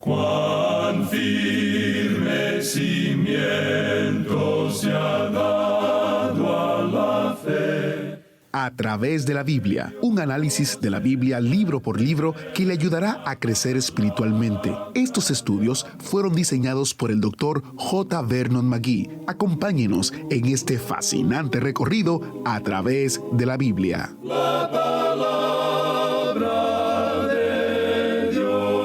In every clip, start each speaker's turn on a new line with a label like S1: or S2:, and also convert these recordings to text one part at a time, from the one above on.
S1: Cuán firme cimiento se ha dado a la fe.
S2: A través de la Biblia, un análisis de la Biblia libro por libro que le ayudará a crecer espiritualmente. Estos estudios fueron diseñados por el Dr. J. Vernon McGee. Acompáñenos en este fascinante recorrido a través de la Biblia.
S1: La palabra de Dios.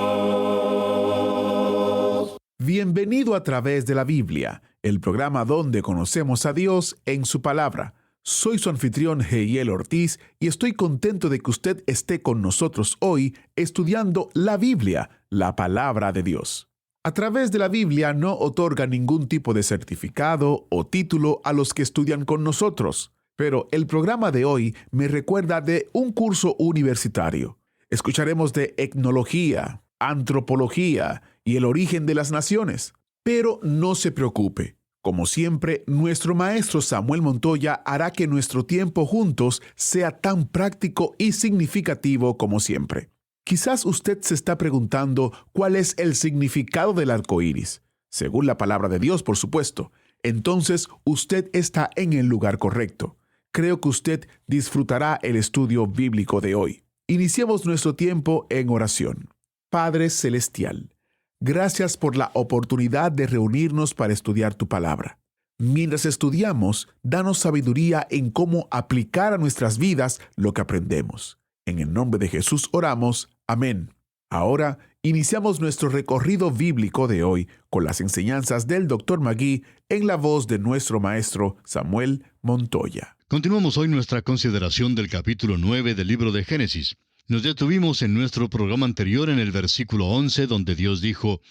S2: Bienvenido a través de la Biblia, el programa donde conocemos a Dios en su palabra. Soy su anfitrión Heiel Ortiz y estoy contento de que usted esté con nosotros hoy estudiando la Biblia, la palabra de Dios. A través de la Biblia no otorga ningún tipo de certificado o título a los que estudian con nosotros, pero el programa de hoy me recuerda de un curso universitario. Escucharemos de etnología, antropología y el origen de las naciones. Pero no se preocupe. Como siempre, nuestro maestro Samuel Montoya hará que nuestro tiempo juntos sea tan práctico y significativo como siempre. Quizás usted se está preguntando cuál es el significado del arco iris. Según la palabra de Dios, por supuesto. Entonces, usted está en el lugar correcto. Creo que usted disfrutará el estudio bíblico de hoy. Iniciemos nuestro tiempo en oración. Padre Celestial, gracias por la oportunidad de reunirnos para estudiar tu palabra. Mientras estudiamos, danos sabiduría en cómo aplicar a nuestras vidas lo que aprendemos. En el nombre de Jesús oramos. Amén. Ahora, iniciamos nuestro recorrido bíblico de hoy con las enseñanzas del Dr. McGee en la voz de nuestro maestro Samuel Montoya.
S3: Continuamos hoy nuestra consideración del capítulo 9 del libro de Génesis. Nos detuvimos en nuestro programa anterior en el versículo 11, donde Dios dijo: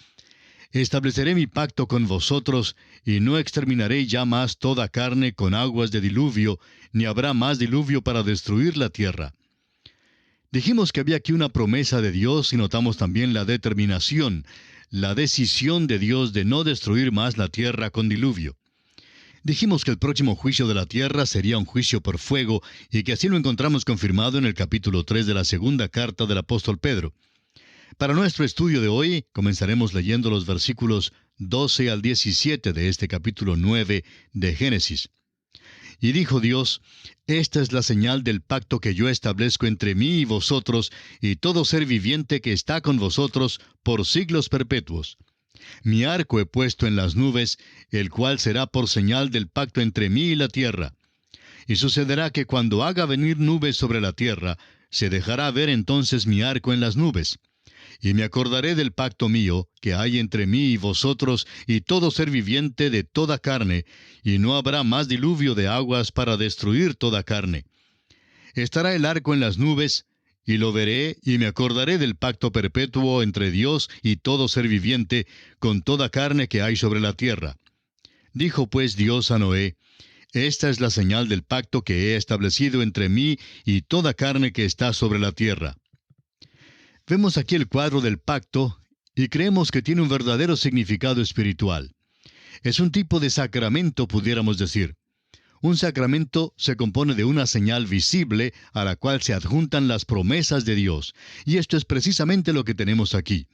S3: «Estableceré mi pacto con vosotros, y no exterminaré ya más toda carne con aguas de diluvio, ni habrá más diluvio para destruir la tierra». Dijimos que había aquí una promesa de Dios y notamos también la determinación, la decisión de Dios de no destruir más la tierra con diluvio. Dijimos que el próximo juicio de la tierra sería un juicio por fuego y que así lo encontramos confirmado en el capítulo 3 de la segunda carta del apóstol Pedro. Para nuestro estudio de hoy, comenzaremos leyendo los versículos 12 al 17 de este capítulo 9 de Génesis. Y dijo Dios: «Esta es la señal del pacto que yo establezco entre mí y vosotros y todo ser viviente que está con vosotros por siglos perpetuos. Mi arco he puesto en las nubes, el cual será por señal del pacto entre mí y la tierra. Y sucederá que cuando haga venir nubes sobre la tierra, se dejará ver entonces mi arco en las nubes. Y me acordaré del pacto mío, que hay entre mí y vosotros y todo ser viviente de toda carne, y no habrá más diluvio de aguas para destruir toda carne. Estará el arco en las nubes, y lo veré, y me acordaré del pacto perpetuo entre Dios y todo ser viviente, con toda carne que hay sobre la tierra». Dijo pues Dios a Noé: «Esta es la señal del pacto que he establecido entre mí y toda carne que está sobre la tierra». Vemos aquí el cuadro del pacto, y creemos que tiene un verdadero significado espiritual. Es un tipo de sacramento, pudiéramos decir. Un sacramento se compone de una señal visible a la cual se adjuntan las promesas de Dios, y esto es precisamente lo que tenemos aquí.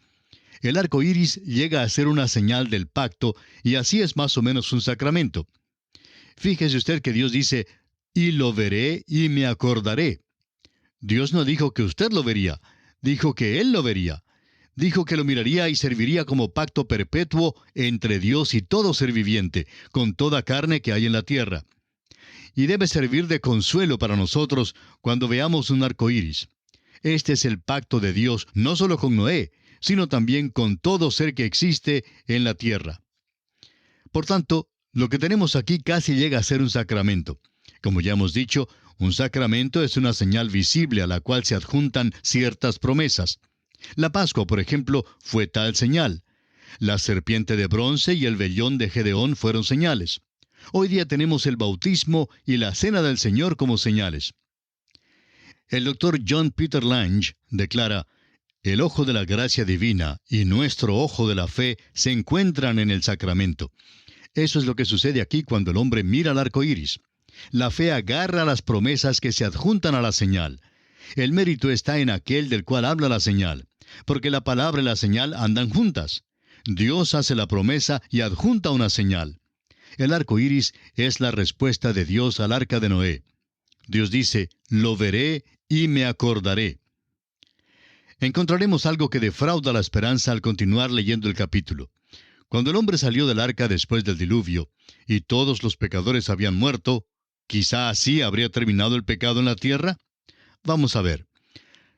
S3: El arco iris llega a ser una señal del pacto, y así es más o menos un sacramento. Fíjese usted que Dios dice: «Y lo veré y me acordaré». Dios no dijo que usted lo vería, dijo que Él lo vería. Dijo que lo miraría y serviría como pacto perpetuo entre Dios y todo ser viviente, con toda carne que hay en la tierra. Y debe servir de consuelo para nosotros cuando veamos un arco iris. Este es el pacto de Dios, no solo con Noé, sino también con todo ser que existe en la tierra. Por tanto, lo que tenemos aquí casi llega a ser un sacramento. Como ya hemos dicho, un sacramento es una señal visible a la cual se adjuntan ciertas promesas. La Pascua, por ejemplo, fue tal señal. La serpiente de bronce y el vellón de Gedeón fueron señales. Hoy día tenemos el bautismo y la cena del Señor como señales. El Dr. John Peter Lange declara: «El ojo de la gracia divina y nuestro ojo de la fe se encuentran en el sacramento». Eso es lo que sucede aquí cuando el hombre mira el arco iris. La fe agarra las promesas que se adjuntan a la señal. El mérito está en aquel del cual habla la señal. porque la palabra y la señal andan juntas. Dios hace la promesa y adjunta una señal. El arco iris es la respuesta de Dios al arca de Noé. Dios dice, lo veré y me acordaré. Encontraremos algo que defrauda la esperanza al continuar leyendo el capítulo. Cuando el hombre salió del arca después del diluvio, y todos los pecadores habían muerto, ¿quizá así habría terminado el pecado en la tierra? Vamos a ver.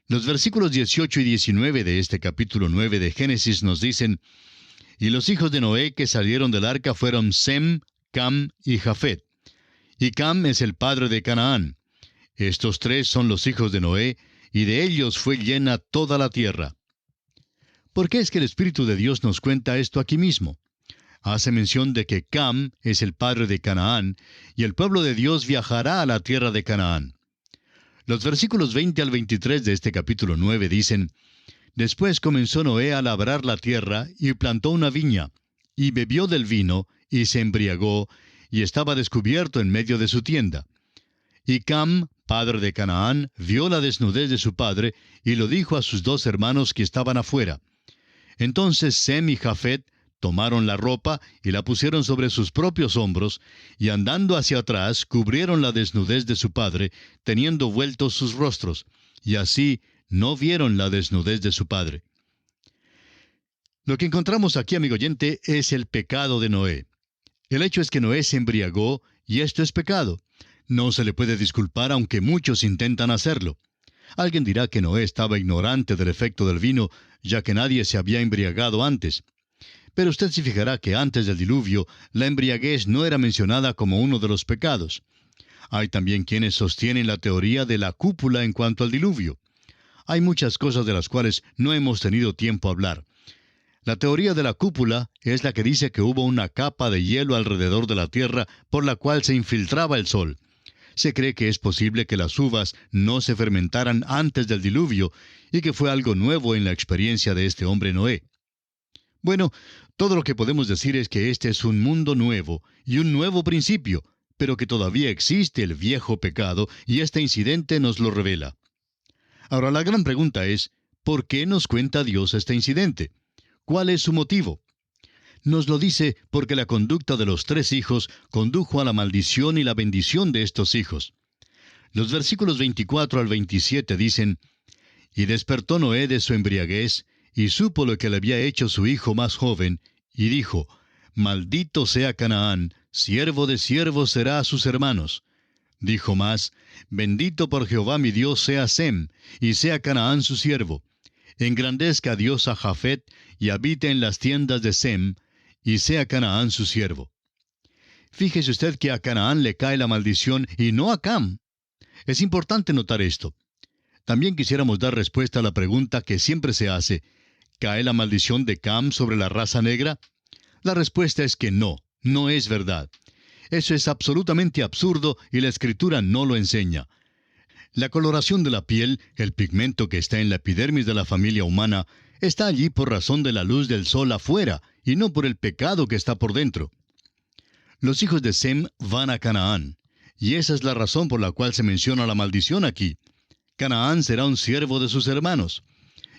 S3: Los versículos 18 y 19 de este capítulo 9 de Génesis nos dicen, y los hijos de Noé que salieron del arca fueron Sem, Cam y Jafet. Y Cam es el padre de Canaán. Estos tres son los hijos de Noé, y de ellos fue llena toda la tierra. ¿Por qué es que el Espíritu de Dios nos cuenta esto aquí mismo? Hace mención de que Cam es el padre de Canaán, y el pueblo de Dios viajará a la tierra de Canaán. Los versículos 20 al 23 de este capítulo 9 dicen, después comenzó Noé a labrar la tierra, y plantó una viña, y bebió del vino, y se embriagó, y estaba descubierto en medio de su tienda. Y Cam, padre de Canaán, vio la desnudez de su padre, y lo dijo a sus dos hermanos que estaban afuera. Entonces Sem y Jafet tomaron la ropa y la pusieron sobre sus propios hombros, y andando hacia atrás cubrieron la desnudez de su padre, teniendo vueltos sus rostros, y así no vieron la desnudez de su padre. Lo que encontramos aquí, amigo oyente, es el pecado de Noé. El hecho es que Noé se embriagó, y esto es pecado. No se le puede disculpar aunque muchos intentan hacerlo. Alguien dirá que Noé estaba ignorante del efecto del vino, ya que nadie se había embriagado antes. Pero usted se fijará que antes del diluvio, la embriaguez no era mencionada como uno de los pecados. Hay también quienes sostienen la teoría de la cúpula en cuanto al diluvio. Hay muchas cosas de las cuales no hemos tenido tiempo a hablar. La teoría de la cúpula es la que dice que hubo una capa de hielo alrededor de la tierra por la cual se infiltraba el sol. Se cree que es posible que las uvas no se fermentaran antes del diluvio y que fue algo nuevo en la experiencia de este hombre Noé. Bueno, todo lo que podemos decir es que este es un mundo nuevo y un nuevo principio, pero que todavía existe el viejo pecado y este incidente nos lo revela. Ahora la gran pregunta es, ¿por qué nos cuenta Dios este incidente? ¿Cuál es su motivo? Nos lo dice porque la conducta de los tres hijos condujo a la maldición y la bendición de estos hijos. Los versículos 24 al 27 dicen, y despertó Noé de su embriaguez, y supo lo que le había hecho su hijo más joven, y dijo, maldito sea Canaán, siervo de siervos será a sus hermanos. Dijo más, bendito por Jehová mi Dios sea Sem, y sea Canaán su siervo. Engrandezca Dios a Jafet, y habite en las tiendas de Sem, y sea Canaán su siervo. Fíjese usted que a Canaán le cae la maldición y no a Cam. Es importante notar esto. También quisiéramos dar respuesta a la pregunta que siempre se hace, ¿cae la maldición de Cam sobre la raza negra? La respuesta es que no, no es verdad. Eso es absolutamente absurdo y la Escritura no lo enseña. La coloración de la piel, el pigmento que está en la epidermis de la familia humana, está allí por razón de la luz del sol afuera y no por el pecado que está por dentro. Los hijos de Sem van a Canaán, y esa es la razón por la cual se menciona la maldición aquí. Canaán será un siervo de sus hermanos.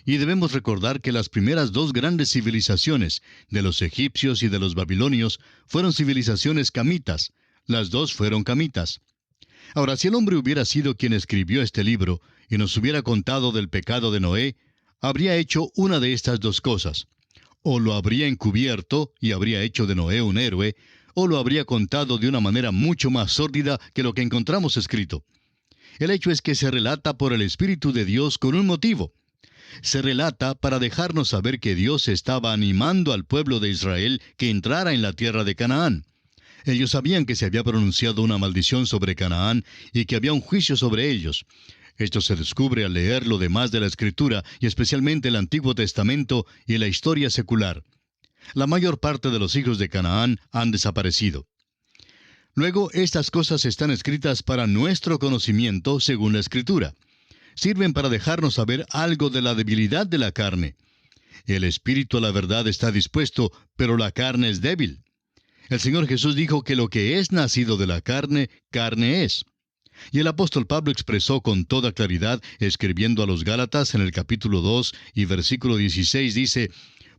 S3: Y debemos recordar que las primeras dos grandes civilizaciones, de los egipcios y de los babilonios, fueron civilizaciones camitas. Las dos fueron camitas. Ahora, si el hombre hubiera sido quien escribió este libro y nos hubiera contado del pecado de Noé, habría hecho una de estas dos cosas. O lo habría encubierto y habría hecho de Noé un héroe, o lo habría contado de una manera mucho más sórdida que lo que encontramos escrito. El hecho es que se relata por el Espíritu de Dios con un motivo. Se relata para dejarnos saber que Dios estaba animando al pueblo de Israel que entrara en la tierra de Canaán. Ellos sabían que se había pronunciado una maldición sobre Canaán y que había un juicio sobre ellos. Esto se descubre al leer lo demás de la Escritura, y especialmente el Antiguo Testamento y la historia secular. La mayor parte de los hijos de Canaán han desaparecido. Luego, estas cosas están escritas para nuestro conocimiento según la Escritura. Sirven para dejarnos saber algo de la debilidad de la carne. El espíritu a la verdad está dispuesto, pero la carne es débil. El Señor Jesús dijo que lo que es nacido de la carne, carne es. Y el apóstol Pablo expresó con toda claridad, escribiendo a los Gálatas en el capítulo 2 y versículo 16, dice,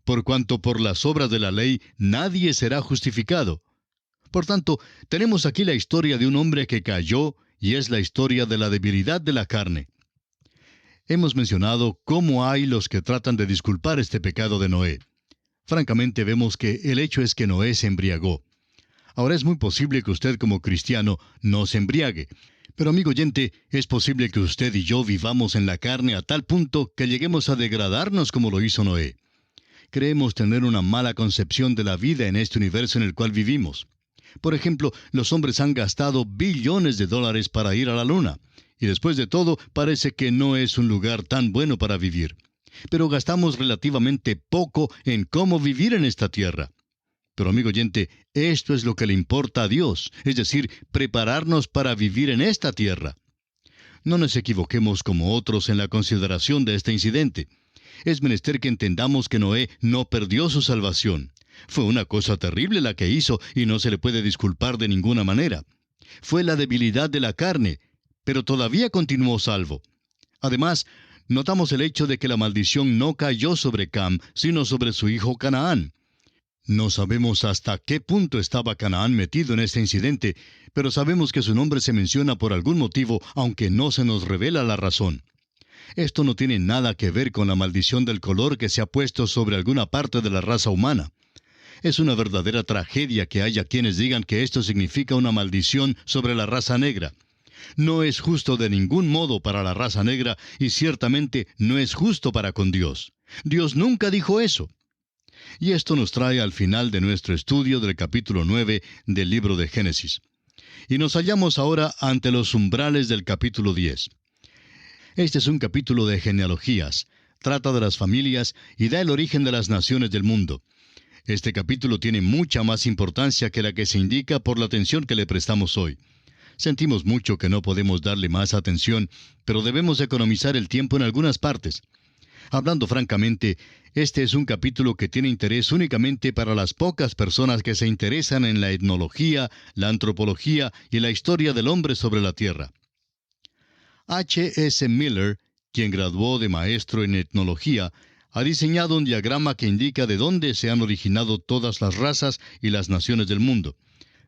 S3: por cuanto por las obras de la ley nadie será justificado. Por tanto, tenemos aquí la historia de un hombre que cayó, y es la historia de la debilidad de la carne. Hemos mencionado cómo hay los que tratan de disculpar este pecado de Noé. Francamente vemos que el hecho es que Noé se embriagó. Ahora es muy posible que usted como cristiano no se embriague. Pero amigo oyente, es posible que usted y yo vivamos en la carne a tal punto que lleguemos a degradarnos como lo hizo Noé. Creemos tener una mala concepción de la vida en este universo en el cual vivimos. Por ejemplo, los hombres han gastado billones de dólares para ir a la luna. Y después de todo, parece que no es un lugar tan bueno para vivir. Pero gastamos relativamente poco en cómo vivir en esta tierra. Pero amigo oyente, esto es lo que le importa a Dios, es decir, prepararnos para vivir en esta tierra. No nos equivoquemos como otros en la consideración de este incidente. Es menester que entendamos que Noé no perdió su salvación. Fue una cosa terrible la que hizo y no se le puede disculpar de ninguna manera. Fue la debilidad de la carne, pero todavía continuó salvo. Además, notamos el hecho de que la maldición no cayó sobre Cam, sino sobre su hijo Canaán. No sabemos hasta qué punto estaba Canaán metido en este incidente, pero sabemos que su nombre se menciona por algún motivo, aunque no se nos revela la razón. Esto no tiene nada que ver con la maldición del color que se ha puesto sobre alguna parte de la raza humana. Es una verdadera tragedia que haya quienes digan que esto significa una maldición sobre la raza negra. No es justo de ningún modo para la raza negra y ciertamente no es justo para con Dios. Dios nunca dijo eso. Y esto nos trae al final de nuestro estudio del capítulo 9 del libro de Génesis. Y nos hallamos ahora ante los umbrales del capítulo 10. Este es un capítulo de genealogías, trata de las familias y da el origen de las naciones del mundo. Este capítulo tiene mucha más importancia que la que se indica por la atención que le prestamos hoy. Sentimos mucho que no podemos darle más atención, pero debemos economizar el tiempo en algunas partes. Hablando francamente, este es un capítulo que tiene interés únicamente para las pocas personas que se interesan en la etnología, la antropología y la historia del hombre sobre la tierra. H.S. Miller, quien graduó de maestro en etnología, ha diseñado un diagrama que indica de dónde se han originado todas las razas y las naciones del mundo.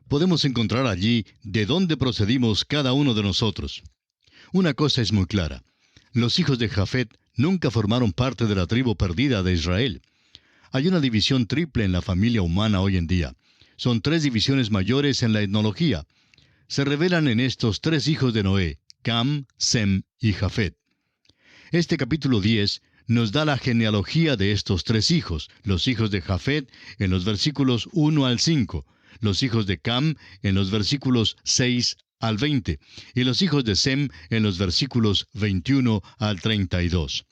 S3: Podemos encontrar allí de dónde procedimos cada uno de nosotros. Una cosa es muy clara. Los hijos de Jafet nunca formaron parte de la tribu perdida de Israel. Hay una división triple en la familia humana hoy en día. Son 3 divisiones mayores en la etnología. Se revelan en estos 3 hijos de Noé, Cam, Sem y Jafet. Este capítulo 10 nos da la genealogía de estos 3 hijos, los hijos de Jafet en los versículos 1 al 5, los hijos de Cam en los versículos 6 al 20, y los hijos de Sem en los versículos 21 al 32.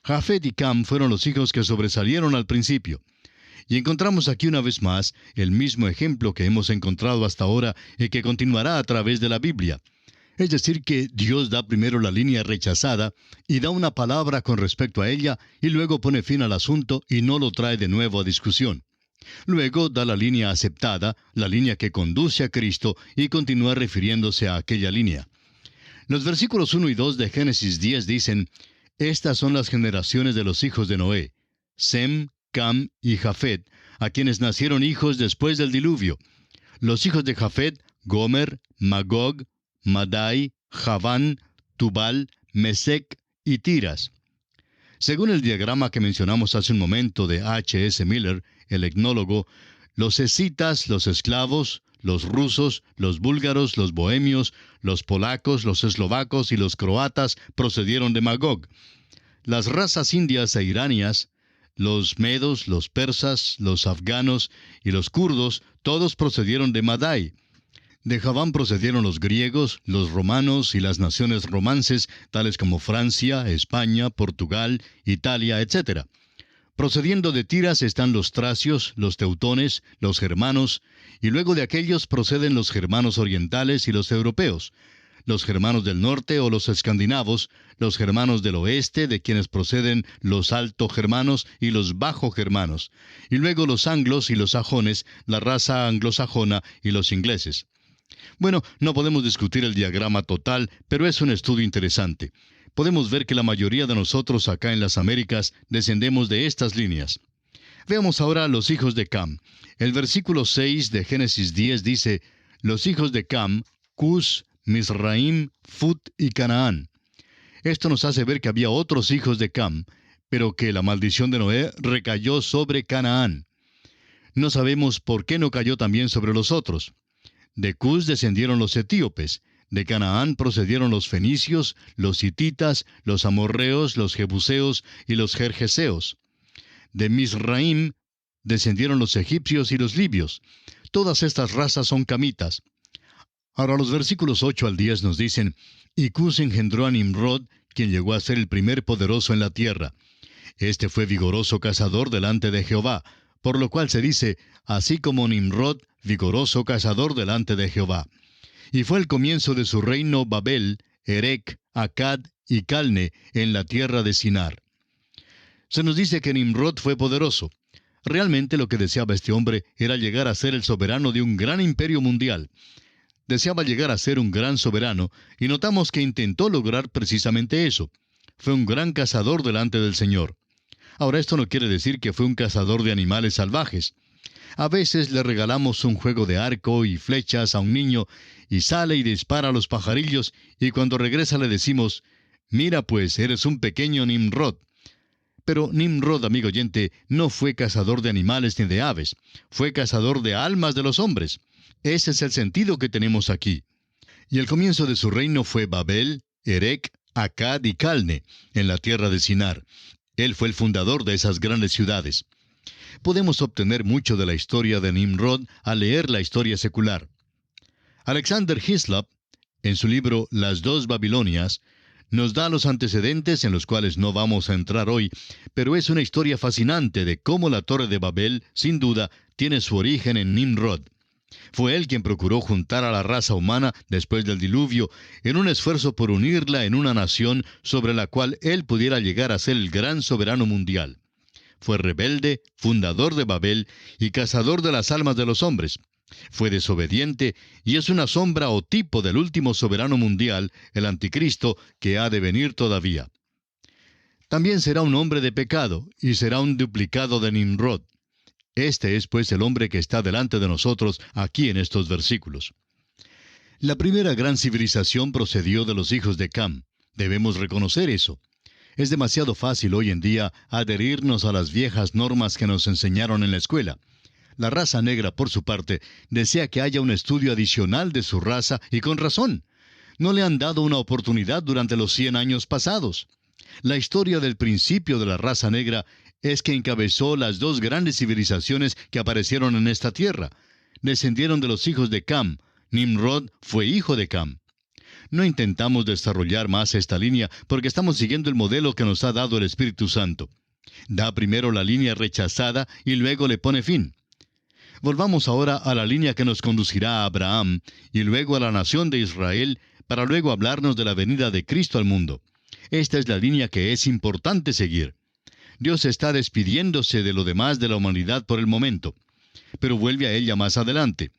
S3: Jafet y Cam fueron los hijos que sobresalieron al principio. Y encontramos aquí una vez más el mismo ejemplo que hemos encontrado hasta ahora y que continuará a través de la Biblia. Es decir, que Dios da primero la línea rechazada y da una palabra con respecto a ella y luego pone fin al asunto y no lo trae de nuevo a discusión. Luego da la línea aceptada, la línea que conduce a Cristo y continúa refiriéndose a aquella línea. Los versículos 1 y 2 de Génesis 10 dicen, estas son las generaciones de los hijos de Noé, Sem, Cam y Jafet, a quienes nacieron hijos después del diluvio. Los hijos de Jafet, Gomer, Magog, Madai, Javán, Tubal, Mesec y Tiras. Según el diagrama que mencionamos hace un momento de H.S. Miller, el etnólogo, los escitas, los esclavos, los rusos, los búlgaros, los bohemios, los polacos, los eslovacos y los croatas procedieron de Magog. Las razas indias e iranias, los medos, los persas, los afganos y los kurdos, todos procedieron de Madai. De Javán procedieron los griegos, los romanos y las naciones romances, tales como Francia, España, Portugal, Italia, etc. Procediendo de Tiras están los tracios, los teutones, los germanos, y luego de aquellos proceden los germanos orientales y los europeos, los germanos del norte o los escandinavos, los germanos del oeste, de quienes proceden los alto germanos y los bajo germanos, y luego los anglos y los sajones, la raza anglosajona y los ingleses. Bueno, no podemos discutir el diagrama total, pero es un estudio interesante. Podemos ver que la mayoría de nosotros acá en las Américas descendemos de estas líneas. Veamos ahora a los hijos de Cam. El versículo 6 de Génesis 10 dice, los hijos de Cam, Cus, Misraim, Fut y Canaán. Esto nos hace ver que había otros hijos de Cam, pero que la maldición de Noé recayó sobre Canaán. No sabemos por qué no cayó también sobre los otros. De Cus descendieron los etíopes, de Canaán procedieron los fenicios, los hititas, los amorreos, los jebuseos y los gergeseos. De Misraim descendieron los egipcios y los libios. Todas estas razas son camitas. Ahora los versículos 8 al 10 nos dicen, y Cus engendró a Nimrod, quien llegó a ser el primer poderoso en la tierra. Este fue vigoroso cazador delante de Jehová, por lo cual se dice, así como Nimrod, vigoroso cazador delante de Jehová. Y fue el comienzo de su reino Babel, Erec, Acad y Calne en la tierra de Sinar. Se nos dice que Nimrod fue poderoso. Realmente lo que deseaba este hombre era llegar a ser el soberano de un gran imperio mundial. Deseaba llegar a ser un gran soberano, y notamos que intentó lograr precisamente eso. Fue un gran cazador delante del Señor. Ahora, esto no quiere decir que fue un cazador de animales salvajes. A veces le regalamos un juego de arco y flechas a un niño, y sale y dispara a los pajarillos, y cuando regresa le decimos, mira pues, eres un pequeño Nimrod. Pero Nimrod, amigo oyente, no fue cazador de animales ni de aves, fue cazador de almas de los hombres. Ese es el sentido que tenemos aquí. Y el comienzo de su reino fue Babel, Erec, Acad y Calne, en la tierra de Sinar. Él fue el fundador de esas grandes ciudades. Podemos obtener mucho de la historia de Nimrod al leer la historia secular. Alexander Hislop, en su libro Las dos Babilonias, nos da los antecedentes en los cuales no vamos a entrar hoy, pero es una historia fascinante de cómo la Torre de Babel, sin duda, tiene su origen en Nimrod. Fue él quien procuró juntar a la raza humana después del diluvio en un esfuerzo por unirla en una nación sobre la cual él pudiera llegar a ser el gran soberano mundial. Fue rebelde, fundador de Babel y cazador de las almas de los hombres. Fue desobediente y es una sombra o tipo del último soberano mundial, el anticristo, que ha de venir todavía. También será un hombre de pecado y será un duplicado de Nimrod. Este es pues el hombre que está delante de nosotros aquí en estos versículos. La primera gran civilización procedió de los hijos de Cam. Debemos reconocer eso. Es demasiado fácil hoy en día adherirnos a las viejas normas que nos enseñaron en la escuela. La raza negra, por su parte, desea que haya un estudio adicional de su raza, y con razón. No le han dado una oportunidad durante los 100 años pasados. La historia del principio de la raza negra es que encabezó las dos grandes civilizaciones que aparecieron en esta tierra. Descendieron de los hijos de Cam. Nimrod fue hijo de Cam. No intentamos desarrollar más esta línea porque estamos siguiendo el modelo que nos ha dado el Espíritu Santo. Da primero la línea rechazada y luego le pone fin. Volvamos ahora a la línea que nos conducirá a Abraham y luego a la nación de Israel para luego hablarnos de la venida de Cristo al mundo. Esta es la línea que es importante seguir. Dios está despidiéndose de lo demás de la humanidad por el momento, pero vuelve a ella más adelante.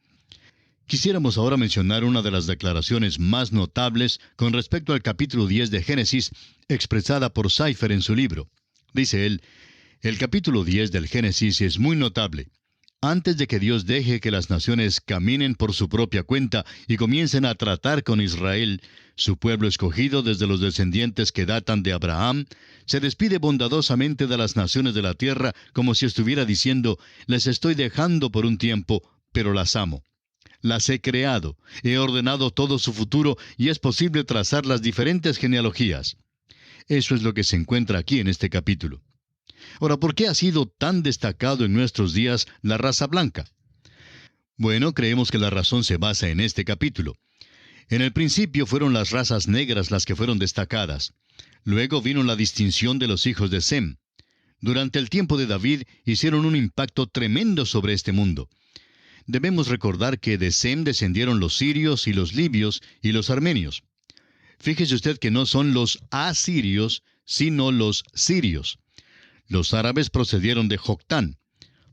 S3: Quisiéramos ahora mencionar una de las declaraciones más notables con respecto al capítulo 10 de Génesis, expresada por Cypher en su libro. Dice él, el capítulo 10 del Génesis es muy notable. Antes de que Dios deje que las naciones caminen por su propia cuenta y comiencen a tratar con Israel, su pueblo escogido desde los descendientes que datan de Abraham, se despide bondadosamente de las naciones de la tierra como si estuviera diciendo, les estoy dejando por un tiempo, pero las amo. Las he creado, he ordenado todo su futuro y es posible trazar las diferentes genealogías. Eso es lo que se encuentra aquí en este capítulo. Ahora, ¿por qué ha sido tan destacado en nuestros días la raza blanca? Bueno, creemos que la razón se basa en este capítulo. En el principio fueron las razas negras las que fueron destacadas. Luego vino la distinción de los hijos de Sem. Durante el tiempo de David hicieron un impacto tremendo sobre este mundo. Debemos recordar que de Sem descendieron los sirios y los libios y los armenios. Fíjese usted que no son los asirios, sino los sirios. Los árabes procedieron de Joctán.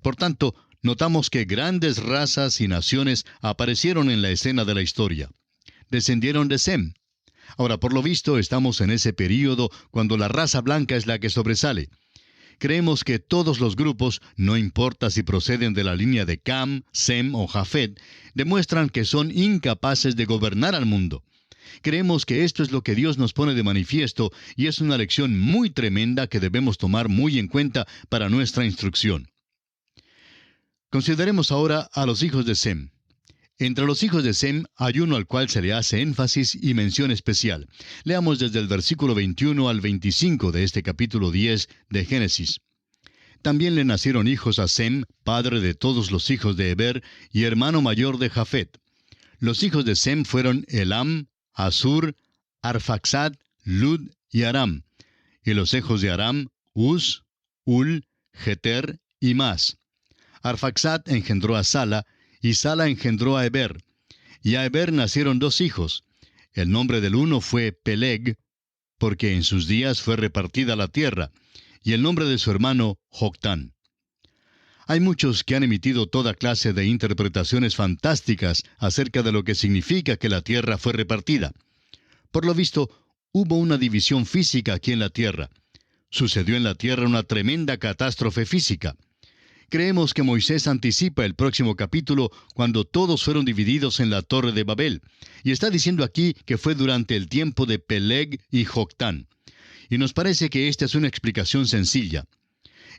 S3: Por tanto, notamos que grandes razas y naciones aparecieron en la escena de la historia. Descendieron de Sem. Ahora, por lo visto, estamos en ese período cuando la raza blanca es la que sobresale. Creemos que todos los grupos, no importa si proceden de la línea de Cam, Sem o Jafet, demuestran que son incapaces de gobernar al mundo. Creemos que esto es lo que Dios nos pone de manifiesto y es una lección muy tremenda que debemos tomar muy en cuenta para nuestra instrucción. Consideremos ahora a los hijos de Sem. Entre los hijos de Sem hay uno al cual se le hace énfasis y mención especial. Leamos desde el versículo 21 al 25 de este capítulo 10 de Génesis. También le nacieron hijos a Sem, padre de todos los hijos de Heber y hermano mayor de Jafet. Los hijos de Sem fueron Elam, Asur, Arfaxad, Lud y Aram. Y los hijos de Aram, Uz, Ul, Geter y Mas. Arfaxad engendró a Sala, y Sala engendró a Heber. Y a Heber nacieron dos hijos. El nombre del uno fue Peleg, porque en sus días fue repartida la tierra, y el nombre de su hermano Joctán. Hay muchos que han emitido toda clase de interpretaciones fantásticas acerca de lo que significa que la tierra fue repartida. Por lo visto, hubo una división física aquí en la tierra. Sucedió en la tierra una tremenda catástrofe física. Creemos que Moisés anticipa el próximo capítulo cuando todos fueron divididos en la Torre de Babel, y está diciendo aquí que fue durante el tiempo de Peleg y Joctán. Y nos parece que esta es una explicación sencilla.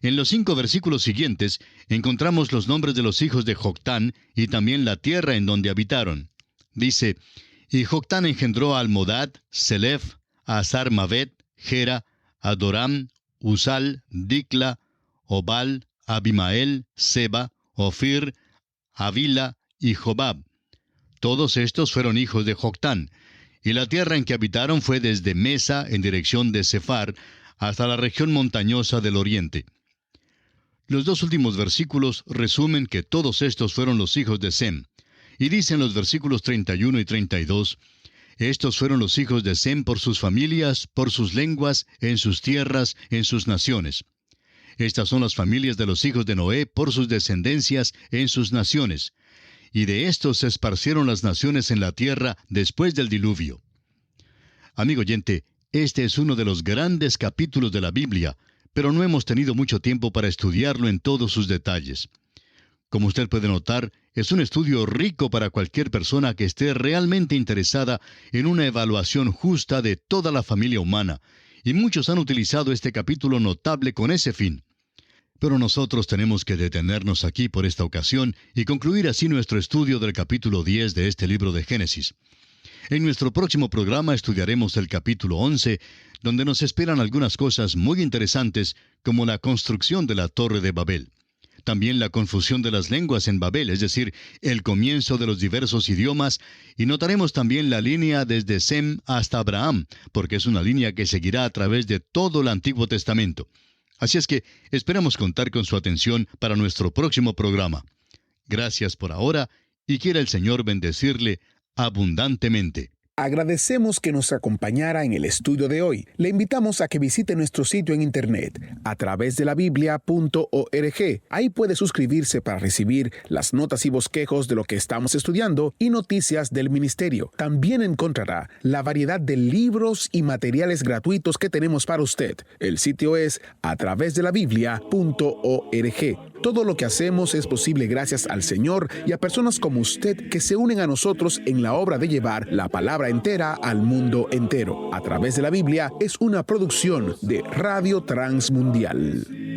S3: En los 5 versículos siguientes encontramos los nombres de los hijos de Joctán y también la tierra en donde habitaron. Dice, y Joctán engendró a Almodad, Selef, a Sarmavet, Gera, Adoram, Usal, Dicla, Obal, Abimael, Seba, Ofir, Avila y Jobab. Todos estos fueron hijos de Joctán, y la tierra en que habitaron fue desde Mesa en dirección de Sefar hasta la región montañosa del oriente. Los 2 últimos versículos resumen que todos estos fueron los hijos de Sem, y dicen los versículos 31 y 32, estos fueron los hijos de Sem por sus familias, por sus lenguas, en sus tierras, en sus naciones. Estas son las familias de los hijos de Noé por sus descendencias en sus naciones. Y de estos se esparcieron las naciones en la tierra después del diluvio. Amigo oyente, este es uno de los grandes capítulos de la Biblia, pero no hemos tenido mucho tiempo para estudiarlo en todos sus detalles. Como usted puede notar, es un estudio rico para cualquier persona que esté realmente interesada en una evaluación justa de toda la familia humana, y muchos han utilizado este capítulo notable con ese fin. Pero nosotros tenemos que detenernos aquí por esta ocasión y concluir así nuestro estudio del capítulo 10 de este libro de Génesis. En nuestro próximo programa estudiaremos el capítulo 11, donde nos esperan algunas cosas muy interesantes, como la construcción de la Torre de Babel. También la confusión de las lenguas en Babel, es decir, el comienzo de los diversos idiomas, y notaremos también la línea desde Sem hasta Abraham, porque es una línea que seguirá a través de todo el Antiguo Testamento. Así es que esperamos contar con su atención para nuestro próximo programa. Gracias por ahora, y quiera el Señor bendecirle abundantemente.
S2: Agradecemos que nos acompañara en el estudio de hoy. Le invitamos a que visite nuestro sitio en internet a través de la biblia.org. Ahí puede suscribirse para recibir las notas y bosquejos de lo que estamos estudiando y noticias del ministerio. También encontrará la variedad de libros y materiales gratuitos que tenemos para usted. El sitio es a través de la biblia.org. Todo lo que hacemos es posible gracias al Señor y a personas como usted que se unen a nosotros en la obra de llevar la palabra entera al mundo entero. A través de la Biblia es una producción de Radio Transmundial.